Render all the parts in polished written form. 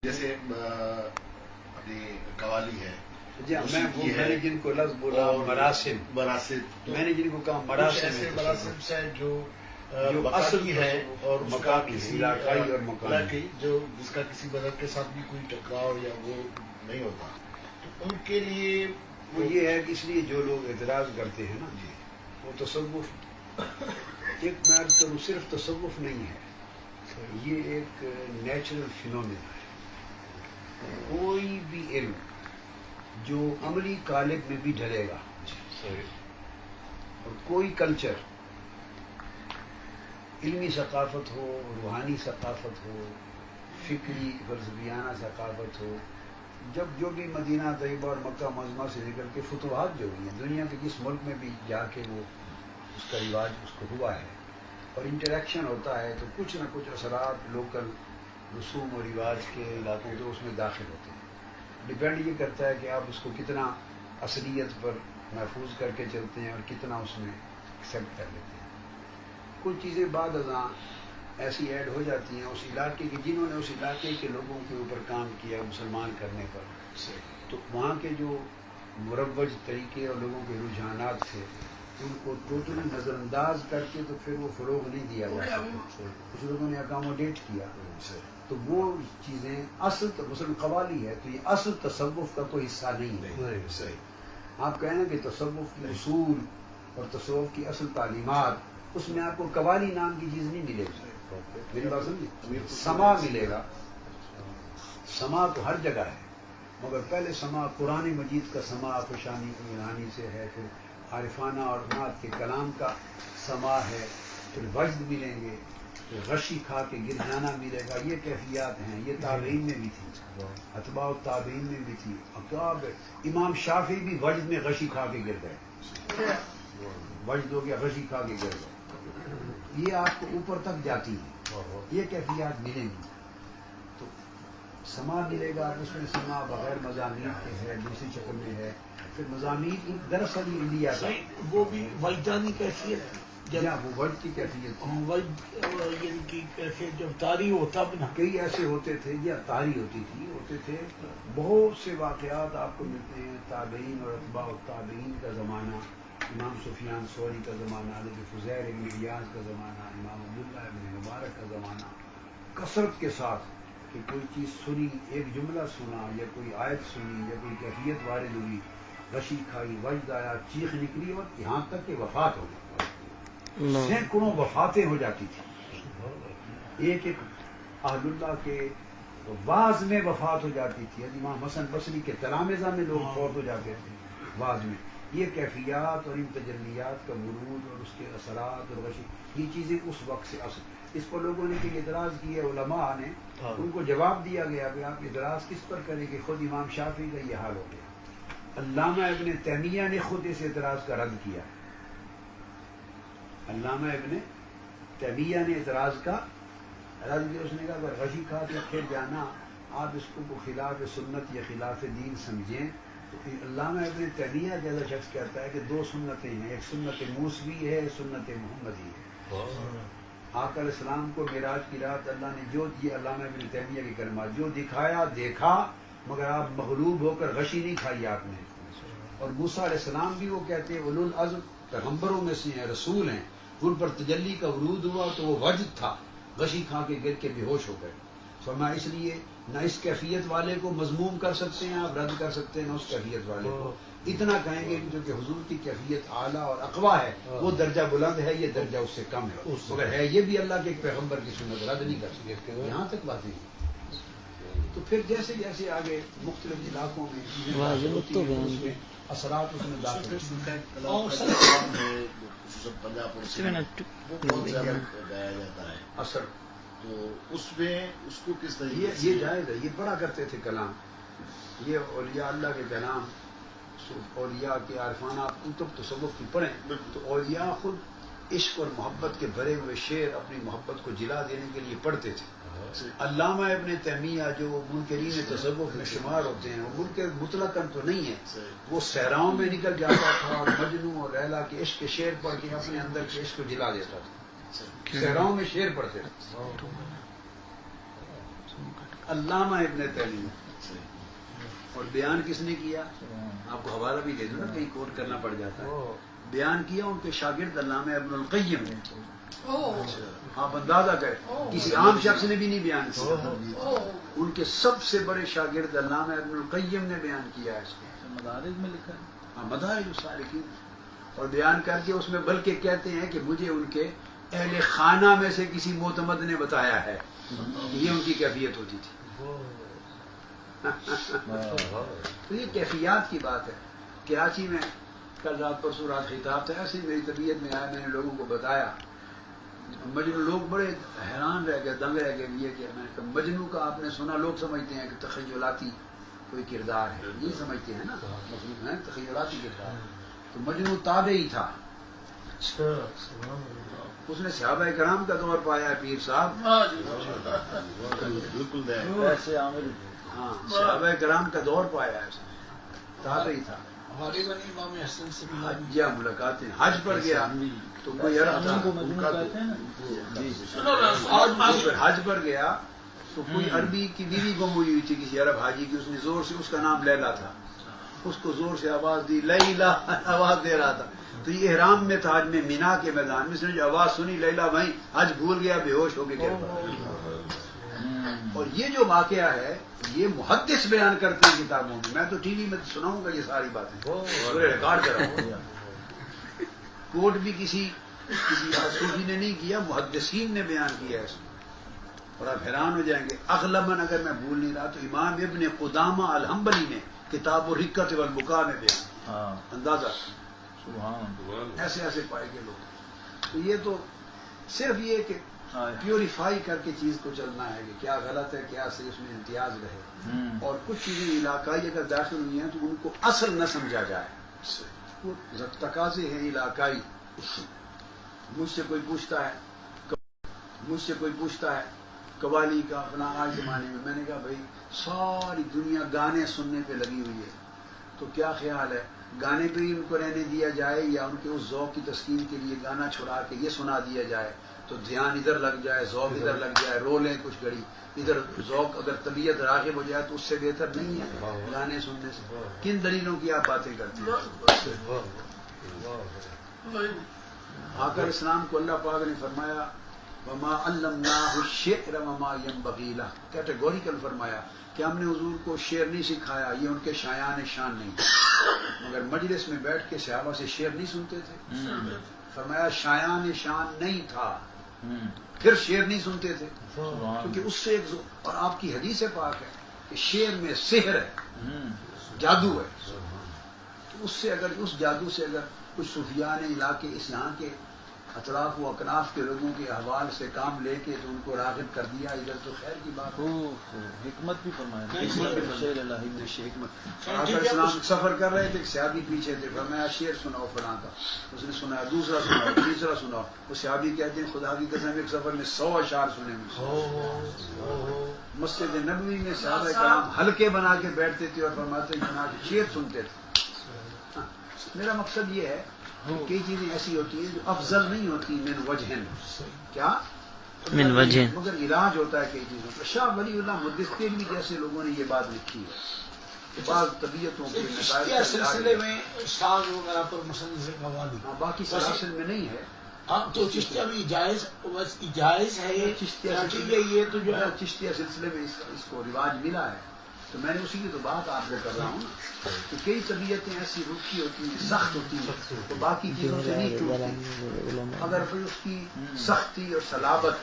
جیسے اپنی قوالی ہے، جی میں نے جن کو لفظ بولا مراسم، میں نے جن کو کہا مراسم، ایسے مراسم سے جو اصل کی ہے اور مقام کی علاقائی اور مقامی جو جس کا کسی مذہب کے ساتھ بھی کوئی ٹکراؤ یا وہ نہیں ہوتا، تو ان کے لیے وہ یہ ہے کہ اس لیے جو لوگ اعتراض کرتے ہیں نا جی، وہ تصوف ایک میں عرض کروں صرف تصوف نہیں ہے، یہ ایک نیچرل فینومینا ہے۔ کوئی بھی علم جو عملی قالب میں بھی ڈھلے گا اور کوئی کلچر، علمی ثقافت ہو، روحانی ثقافت ہو، فکری فلسفیانہ ثقافت ہو، جب جو بھی مدینہ طیبہ اور مکہ معظمہ سے نکل کے فتوحات جو ہوئی ہیں دنیا کے جس ملک میں بھی جا کے وہ اس کا رواج اس کو ہوا ہے اور انٹریکشن ہوتا ہے تو کچھ نہ کچھ اثرات لوکل رسوم و رواج کے علاقوں کے اس میں داخل ہوتے ہیں۔ ڈپینڈ یہ کرتا ہے کہ آپ اس کو کتنا اصلیت پر محفوظ کر کے چلتے ہیں اور کتنا اس میں ایکسیپٹ کر لیتے ہیں۔ کچھ چیزیں بعد ازاں ایسی ایڈ ہو جاتی ہیں اس علاقے کی، جنہوں نے اس علاقے کے لوگوں کے اوپر کام کیا مسلمان کرنے پر، تو وہاں کے جو مروج طریقے اور لوگوں کے رجحانات تھے ان کو ٹوٹلی نظر انداز کر کے تو پھر وہ فروغ نہیں دیا جا سکتا، کچھ لوگوں نے اکاموڈیٹ کیا، تو وہ چیزیں اصل مثلا قوالی ہے تو یہ اصل تصوف کا کوئی حصہ نہیں ہے۔ آپ کہیں کہ تصوف کی اصول اور تصوف کی اصل تعلیمات، اس میں آپ کو قوالی نام کی چیز نہیں ملے گی، میری بات سمجھے؟ سما ملے گا، سما تو ہر جگہ ہے، مگر پہلے سما قرآن مجید کا سما خوشانی سے ہے، پھر عارفانہ اور نعت کے کلام کا سما ہے، پھر وجد ملیں گے، پھر غشی کھا کے گر جانا ملے گا۔ یہ کیفیات ہیں، یہ تابعین میں بھی تھی، اتباع التابعین میں بھی تھی، امام شافعی بھی وجد میں غشی کھا کے گر گئے، وجد ہو گیا غشی کھا کے گر گئے۔ یہ آپ کو اوپر تک جاتی ہے، یہ کیفیات ملیں گی تو سما ملے گا، اس میں سما بغیر مضامین کے ہے، دوسری شکل میں ہے، پھر مضامین دراصل انڈیا کا وہ بھی وجدانی کیفیت، یا وہ وجد کی کیفیت تھی، وجد کی کیفیت جب طاری ہو تب نا، کئی ایسے ہوتے تھے یا طاری ہوتے تھے، بہت سے واقعات آپ کو ملتے ہیں، تابعین اور اتباع التابعین کا زمانہ، امام سفیان ثوری کا زمانہ، حضرت فضیل ابن ایاض کا زمانہ، امام عبداللہ ابن مبارک کا زمانہ، کثرت کے ساتھ کہ کوئی چیز سنی، ایک جملہ سنا یا کوئی آیت سنی یا کوئی کیفیت وارد ہوئی، غشی کھائی، وجد آیا، چیخ نکلی اور یہاں تک کہ وفات ہو گئی، سینکڑوں وفاتیں ہو جاتی تھی، ایک اہل اللہ کے واز میں وفات ہو جاتی تھی، امام حسن بصری کے تلامذہ میں لوگ فوت ہو جاتے تھے واز میں۔ یہ کیفیات اور ان تجلیات کا ورود اور اس کے اثرات اور غشی، یہ چیزیں اس وقت سے اثر، اس پر لوگوں نے کہ اعتراض کیا، علماء نے ان کو جواب دیا گیا کہ آپ اعتراض کس پر کریں کہ خود امام شافعی کا یہ حال ہو گیا، علامہ ابن تیمیہ نے خود اس اعتراض کا رد کیا، علامہ ابن تیمیہ نے اعتراض کا رد کیا، اس نے کہا اگر غشی کھا کے پھر جانا آپ اس کو خلاف سنت یا خلاف دین سمجھیں تو علامہ ابن تیمیہ جیسا شخص کہتا ہے کہ دو سنتیں ہیں، ایک سنت موسوی ہے، سنت محمدی ہے۔ آقا علیہ السلام کو معراج کی رات اللہ نے جو یہ علامہ ابن تیمیہ کی کلمات، جو دکھایا دیکھا مگر آپ مغلوب ہو کر غشی نہیں کھائی آپ نے، اور موسیٰ علیہ السلام بھی وہ کہتے ہیں اولو العزم پیغمبروں میں سے ہیں، رسول ہیں، ان پر تجلی کا ورود ہوا تو وہ وجد تھا، غشی کھا کے گر کے بے ہوش ہو گئے۔ فرمایا اس لیے نہ اس کیفیت والے کو مذموم کر سکتے ہیں آپ، رد کر سکتے ہیں نہ اس کیفیت والے کو، اتنا کہیں گے کہ جو کہ حضور کی کیفیت اعلیٰ اور اقویٰ ہے وہ درجہ بلند ہے، یہ درجہ اس سے کم ہے، مگر ہے یہ بھی اللہ کے ایک پیغمبر کی سنت، رد نہیں کر سکتے، یہاں تک باتیں۔ تو پھر جیسے جیسے آگے مختلف علاقوں میں اس میں اثرات اس میں داخل گایا جاتا ہے اثر، تو اس میں اس کو کس طریقے سے یہ جائز ہے، یہ پڑھا کرتے تھے کلام، یہ اولیاء اللہ کے کلام، اولیاء کے عارفانہ کتب تصوف کی پڑھیں تو اولیاء خود عشق اور محبت کے بھرے ہوئے شعر اپنی محبت کو جلا دینے کے لیے پڑھتے تھے۔ علامہ ابن تیمیہ جو منکرین تصوف میں شمار ہوتے ہیں، وہ منکر مطلقاً تو نہیں ہے، وہ صحراؤں میں نکل جاتا تھا اور مجنوں اور لیلا کے عشق کے شعر پڑھ کے اپنے اندر کے عشق کو جلا دیتا تھا، صحراؤں میں شعر پڑھتے تھے۔ علامہ ابن تیمیہ. اور بیان کس نے کیا؟ آپ کو حوالہ بھی دے دوں نا، کہیں کوٹ کرنا پڑ جاتا ہے. بیان کیا ان کے شاگرد علامہ ابن القیم نے. آپ اندازہ کریں، کسی عام شخص نے بھی نہیں بیان کیا. ان کے سب سے بڑے شاگرد علامہ ابن القیم نے بیان کیا ہے اس کو. مدارج میں لکھا ہے. ہاں، مدارج السالکین. اور بیان کر کے اس میں بلکہ کہتے ہیں کہ مجھے ان کے اہل خانہ میں سے کسی معتمد نے بتایا ہے. یہ ان کی کیفیت ہوتی تھی. تو یہ کیفیات کی بات ہے. کراچی میں کل رات پرسوں رات خطاب تھا، ایسے میری طبیعت میں آیا، میں نے لوگوں کو بتایا. مجنو لوگ بڑے حیران رہ گئے، دنگ رہ گئے. یہ کہ میں نے کہا مجنو کا آپ نے سنا، لوگ سمجھتے ہیں کہ تخیلاتی کوئی کردار ہے، یہ سمجھتے ہیں نا مخلوق ہے تخیلاتی کردار. تو مجنو تابعی تھا. اس نے صحابہ کرام کا دور پایا ہے پیر صاحب. بالکل ہاں، صحابہ کرام کا دور پایا ہے اس نے. تابعی تھا. ہمارے بنی امام حسن سے حج یا ملاقاتیں. حج پر گیا تو کوئی عرب تھا، پھر حج پر گیا تو کوئی عربی کی بیوی گم ہوئی تھی کسی عرب حاجی کی. اس نے زور سے، اس کا نام لیلا تھا، اس کو زور سے آواز دی، لیلا آواز دے رہا تھا. تو یہ احرام میں تھا، حج میں مینا کے میدان میں. اس نے جو آواز سنی لیلا، وہیں حج بھول گیا، بے ہوش ہو کے گر پڑا. اور یہ جو واقعہ ہے یہ محدث بیان کرتے ہیں کتابوں میں. میں تو ٹی وی میں سناؤں گا یہ ساری باتیں، پورے ریکارڈ کراؤں. کوٹ بھی کسی صوفی نے نہیں کیا، محدثین نے بیان کیا ہے اس میں. اور آپ حیران ہو جائیں گے. اغلباً اگر میں بھول نہیں رہا تو امام ابن قدامہ الحنبلی نے کتاب الرقۃ والبکاء میں بیان. اندازہ ایسے ایسے پائے گے لوگ. تو یہ تو صرف یہ کہ پیوریفائی کر کے چیز کو چلنا ہے کہ کیا غلط ہے کیا صحیح، اس میں امتیاز رہے. اور کچھ چیزیں علاقائی اگر داخل ہوئی ہیں تو ان کو اصل نہ سمجھا جائے. وہ تقاضے ہیں علاقائی. مجھ سے کوئی پوچھتا ہے قوالی کا اپنا آج زمانے میں. میں نے کہا بھائی ساری دنیا گانے سننے پہ لگی ہوئی ہے، تو کیا خیال ہے گانے پہ ہی ان کو رہنے دیا جائے یا ان کے اس ذوق کی تسکین کے لیے گانا چھڑا کے یہ سنا دیا جائے تو دھیان ادھر لگ جائے، ذوق ادھر لگ جائے، رو لیں کچھ گھڑی ادھر. ذوق اگر طبیعت راغب ہو جائے تو اس سے بہتر نہیں ہے گانے سننے سے. کن دلیلوں کی آپ باتیں کرتے ہیں؟ آقا اسلام کو اللہ پاک نے فرمایا وما علمناہ الشعر وما ينبغی لہ. کیٹیگوریکل فرمایا کہ ہم نے حضور کو شعر نہیں سکھایا، یہ ان کے شایان شان نہیں. مگر مجلس میں بیٹھ کے صحابہ سے شعر نہیں سنتے تھے. فرمایا شایان شان نہیں تھا، پھر شعر نہیں سنتے تھے کیونکہ اس سے ایک. اور آپ کی حدیث پاک ہے کہ شعر میں سحر ہے، جادو ہے. تو اس سے اگر اس جادو سے اگر کچھ صوفیان علاقے اس یہاں کے اطراف و اکناف کے لوگوں کے احوال سے کام لے کے تو ان کو راغب کر دیا ادھر تو خیر کی بات. حکمت بھی فرمایا. اسلام سفر کر رہے تھے، صحابی پیچھے تھے. فرمایا شعر سناؤ فلاں کا. اس نے سنا، دوسرا سناؤ، تیسرا سناؤ. وہ صحابی کہتے ہیں خدا کی قسم ایک سفر میں 100 اشعار سنے مجھے. مسجد نبوی میں صحابہ کرام حلقے بنا کے بیٹھتے تھے اور فرماتے جناب شعر سنتے تھے. میرا مقصد یہ ہے کئی چیزیں ایسی ہوتی ہیں جو افضل نہیں ہوتی من وجہ. کیا من وجہ؟ مگر علاج ہوتا ہے کئی چیزوں کا. شاہ ولی اللہ مدثر جیسے لوگوں نے یہ بات لکھی ہے. بعض طبیعتوں کے چشتیہ سلسلے میں ساز وغیرہ پر مسلسل قوالی، باقی سلاسل میں نہیں ہے. ہاں تو چشتیہ میں جائز ہے یہ تو جو ہے چشتیہ سلسلے میں اس کو رواج ملا ہے. تو میں نے اسی کی تو بات آپ کو کر رہا ہوں نا کہ کئی طبیعتیں ایسی روکھی ہوتی ہیں، سخت ہوتی ہیں تو باقی چیزوں سے نہیں ٹوٹتی. اگر پھر اس کی سختی اور صلابت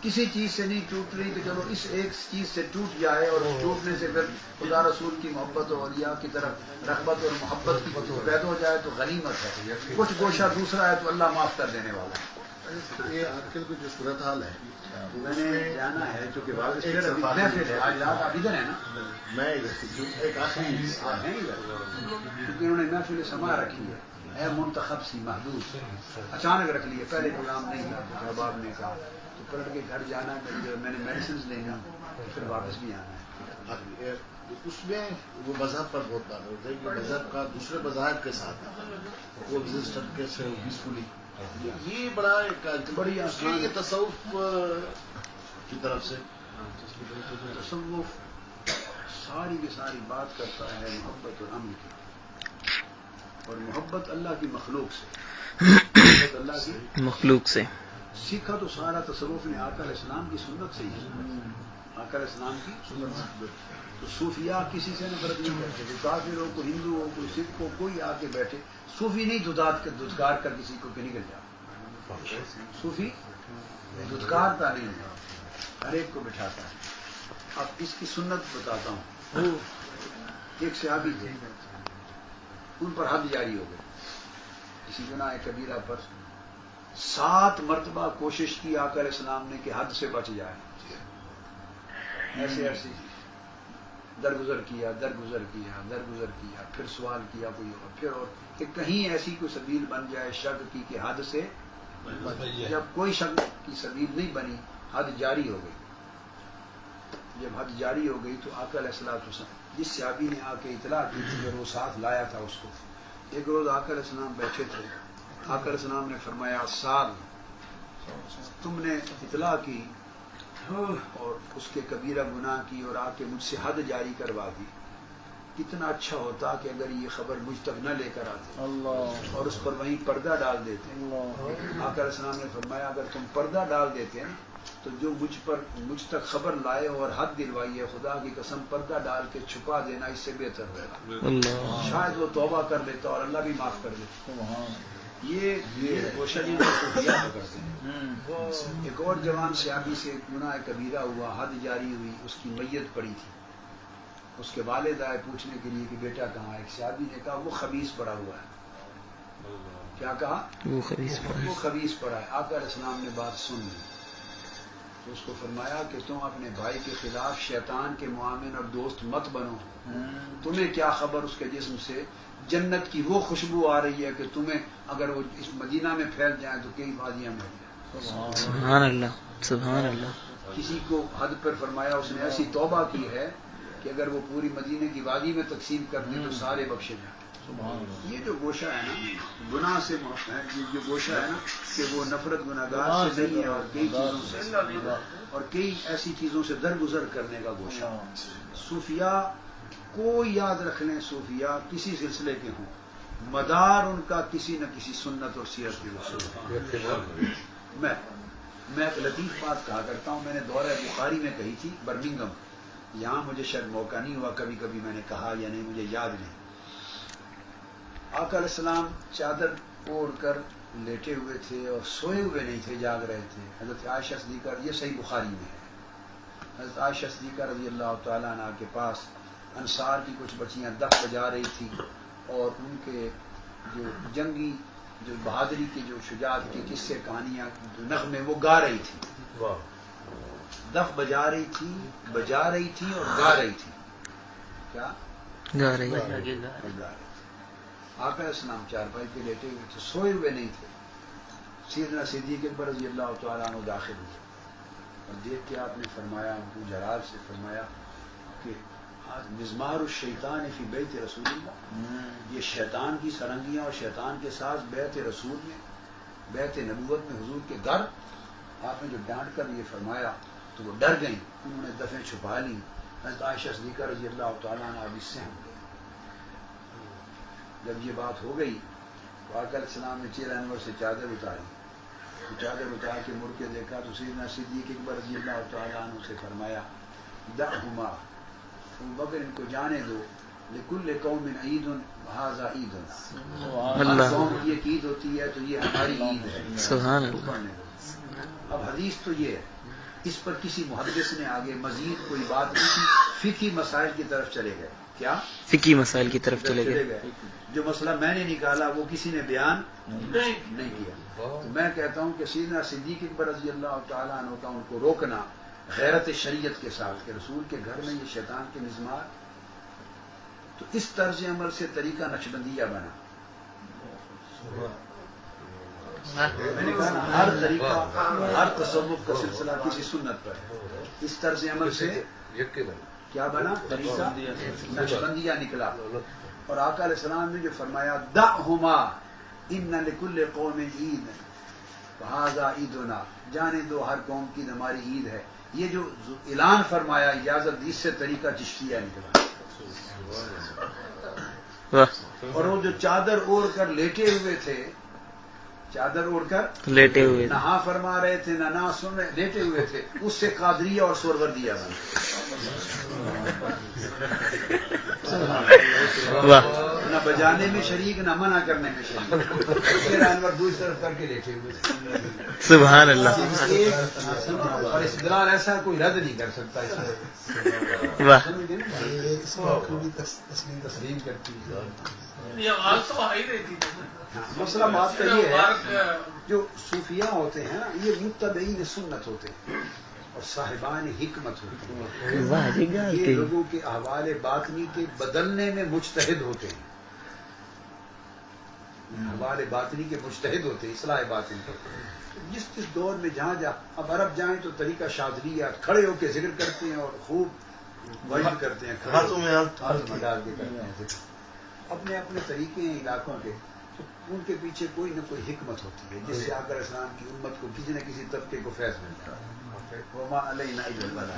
کسی چیز سے نہیں ٹوٹ رہی تو چلو اس ایک چیز سے ٹوٹ جائے اور ٹوٹنے سے پھر خدا رسول کی محبت اور اولیاء کی طرف رغبت اور محبت کی پیدا ہو جائے تو غنیمت ہے. کچھ گوشہ دوسرا ہے تو اللہ معاف کر دینے والا ہے. یہ آج کل کی جو صورتحال ہے میں نے جانا ہے چونکہ محفل ہے آج رات. آپ ادھر ہیں نا؟ میں ایک آخری ہیں ادھر کیونکہ انہوں نے محفل سما رکھی ہے. اے منتخب سی محدود اچانک رکھ لیے، پہلے پروگرام نہیں تھا. احباب نے کہا تو پلٹ کے گھر جانا ہے. میں نے میڈیسنز لینا پھر واپس بھی آنا ہے. اس میں وہ مذہب پر بہت بات ہوتا ہے کہ مذہب کا دوسرے مذاہب کے ساتھ وہ پیسفلی یہ بڑا ایک بڑی یہ تصوف کی طرف سے تصوف ساری کی ساری بات کرتا ہے محبت اور امن کی، اور محبت اللہ کی مخلوق سے، محبت اللہ کی مخلوق سے سیکھا تو سارا تصوف نے آقا علیہ السلام کی سنت سے ہی، آقا علیہ السلام کی سنت سے۔ تو صوفیاء کسی سے نفرت نہیں کرتے، کوئی کافر ہو، کوئی ہندو ہو، کوئی سکھ ہو، کوئی آ کے بیٹھے، صوفی نہیں دھتکار کر کسی کو کہ نکل جاتا، صوفی دھتکارتا نہیں ہے، ہر ایک کو بٹھاتا ہے۔ اب اس کی سنت بتاتا ہوں۔ ایک صحابی تھے، ان پر حد جاری ہو گئی کسی گناہ کبیرہ پر، 7 مرتبہ کوشش کی آقا علیہ السلام نے کہ حد سے بچ جائے، ایسے ایسے درگزر کیا، پھر سوال کیا کوئی اور، پھر اور کہ کہیں ایسی کوئی سبیل بن جائے شک کی کہ حد سے، جب کوئی شک کی سبیل نہیں بنی، حد جاری ہو گئی۔ جب حد جاری ہو گئی تو آقا علیہ السلام، جس صحابی نے آ کے اطلاع کی تھی اور وہ ساتھ لایا تھا اس کو، ایک روز آقا علیہ السلام بیٹھے تھے، آقا علیہ السلام نے فرمایا سال تم نے اطلاع کی اور اس کے کبیرہ گناہ کی اور آ کے مجھ سے حد جاری کروا دی، کتنا اچھا ہوتا کہ اگر یہ خبر مجھ تک نہ لے کر آتے اور اس پر وہیں پردہ ڈال دیتے۔ آقا علیہ السلام نے فرمایا اگر تم پردہ ڈال دیتے تو جو مجھ تک خبر لائے اور حد دلوائی ہے، خدا کی قسم پردہ ڈال کے چھپا دینا اس سے بہتر ہوگا، شاید وہ توبہ کر لیتا اور اللہ بھی معاف کر دیتا۔ یہ گوشہ جی کو صوفیاء کرتے ہیں۔ ایک اور جوان صحابی سے گناہ کبیرہ ہوا، حد جاری ہوئی، اس کی میت پڑی تھی، اس کے والد آئے پوچھنے کے لیے کہ بیٹا کہاں ہے؟ ایک صحابی نے کہا وہ خبیث پڑا ہوا ہے۔ کیا کہا؟ وہ خبیث پڑا ہے۔ آقا علیہ السلام نے بات سن لی تو اس کو فرمایا کہ تم اپنے بھائی کے خلاف شیطان کے معاون اور دوست مت بنو، تمہیں کیا خبر اس کے جسم سے جنت کی وہ خوشبو آ رہی ہے کہ تمہیں اگر وہ اس مدینہ میں پھیل جائیں تو کئی وادیاں مل جائیں۔ سبحان اللہ، سبحان اللہ۔ کسی کو حد پر فرمایا اس نے ایسی توبہ کی ہے کہ اگر وہ پوری مدینے کی وادی میں تقسیم کر دیں تو سارے بخشے جائیں۔ یہ جو گوشہ ہے نا گناہ سے، جو گوشہ ہے نا کہ وہ نفرت گناہگار سے نہیں ہے، اور کئی چیزوں سے اور کئی ایسی چیزوں سے درگزر کرنے کا گوشہ۔ صوفیاء کو یاد رکھ لیں، صوفیاء کسی سلسلے کے ہوں، مدار ان کا کسی نہ کسی سنت اور سیرت کے اصول۔ میں ایک لطیف بات کہا کرتا ہوں، میں نے دورہ بخاری میں کہی تھی برمنگم، یہاں مجھے شاید موقع نہیں ہوا، کبھی کبھی میں نے کہا یا نہیں مجھے یاد نہیں۔ آقا علیہ السلام چادر اوڑھ کر لیٹے ہوئے تھے اور سوئے ہوئے نہیں تھے، جاگ رہے تھے۔ حضرت عائشہ صدیقہ، یہ صحیح بخاری میں ہے، حضرت عائشہ صدیقہ رضی اللہ تعالیٰ عنہ کے پاس انصار کی کچھ بچیاں دف بجا رہی تھی اور ان کے جو جنگی، جو بہادری کے، جو شجاعت کے قصے کہانیاں نغمے وہ گا رہی تھی، دف بجا رہی تھی اور گا رہی تھی۔ کیا گا رہی؟ آقا علیہ السلام چارپائی پہ لیٹے ہوئے تھے، سوئے ہوئے نہیں تھے۔ سیدنا صدیق اکبر رضی اللہ تعالیٰ عنہ داخل ہوئے اور دیکھ کے آپ نے فرمایا، ابو جلال سے فرمایا کہ مزمار الشیطان فی بیت رسول اللہ، یہ شیطان کی سرنگیاں اور شیطان کے ساتھ بیت رسول میں، بیت نبوت میں حضور کے گھر۔ آپ نے جو ڈانٹ کر یہ فرمایا تو وہ ڈر گئیں، انہوں نے دفیں چھپا لی۔ حضرت عائشہ صدیقہ رضی اللہ تعالیٰ عنہ اب اس سے ہم گئے۔ جب یہ بات ہو گئی تو آقا علیہ السلام نے چہرہ انور سے چادر اتاری، چادر اتار کے مڑ کے دیکھا تو سیدنا صدیق اکبر رضی اللہ تعالیٰ عنہ سے فرمایا دعہما، بکر ان کو جانے دو، لکل قوم عید وہذا عید، ہر قوم کی ایک عید ہوتی ہے تو یہ ہماری عید ہے، سبحان اللہ۔ پڑھنے دو۔ اب حدیث تو یہ ہے، اس پر کسی محدث نے آگے مزید کوئی بات نہیں کی، فقہی مسائل کی طرف چلے گئے۔ کیا؟ فقہی مسائل کی طرف چلے گئے۔ جو مسئلہ میں نے نکالا وہ کسی نے بیان نہیں کیا۔ تو میں کہتا ہوں کہ سیدنا صدیق اکبر رضی اللہ تعالیٰ عنہ کا ان کو روکنا غیرت شریعت کے ساتھ کہ رسول کے گھر میں یہ شیطان کے مزمار، تو اس طرز عمل سے طریقہ نقشبندیہ بنا۔ میں نے کہا نا ہر طریقہ، ہر تصوف کا سلسلہ کسی سنت پر ہے، اس طرز عمل سے کیا بنا؟ طریقہ نقشبندیہ نکلا۔ اور آقا علیہ السلام نے جو فرمایا دعہما ان لکل قوم عید وہذا عیدنا، جانے دو ہر قوم کی ہماری عید ہے، یہ جو اعلان فرمایا اجازت دی، اس سے طریقہ چشتیہ نکلا. واہ اور وہ جو چادر اوڑھ کر لیٹے ہوئے تھے، چادر اوڑھ کر لیٹے ہوئے نہ ہاں فرما رہے تھے نہ نہ سن رہے، لیٹے ہوئے تھے، اس سے قادریہ اور سہروردیہ بنا. واہ نہ بجانے میں شریک نہ منع کرنے میں شریک. پھر انور دوسری طرف کر کے لیٹے ہوئے تھے. سبحان اللہ اور استدلال ایسا کوئی رد نہیں کر سکتا. اس میں واہ اس کو بھی تسلیم کرتی ہے. یہ آواز تو آ ہی رہی تھی. مسئلہ بات کا یہ ہے، جو صوفیاء ہوتے ہیں نا، یہ متبعین سنت ہوتے ہیں اور صاحبان حکمت ہوتے ہیں. واہ جی یہ لوگوں کے احوال باطنی کے بدلنے میں مجتہد ہوتے ہیں. احوال باطنی کے مجتہد ہوتے ہیں، اصلاح باطنی. جس دور میں جہاں اب عرب جائیں تو طریقہ شاذلیہ، کھڑے ہو کے ذکر کرتے ہیں اور خوب وجد کرتے ہیں، ہاتھوں میں ڈال کے کرتے ہیں. اپنے اپنے طریقے ہیں علاقوں کے، تو ان کے پیچھے کوئی نہ کوئی حکمت ہوتی ہے، جس سے آقا اسلام کی امت کو کسی نہ کسی طبقے کو فیض ملتا ہے. وما علینا الا البلاغ.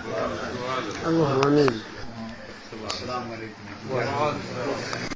السلام علیکم.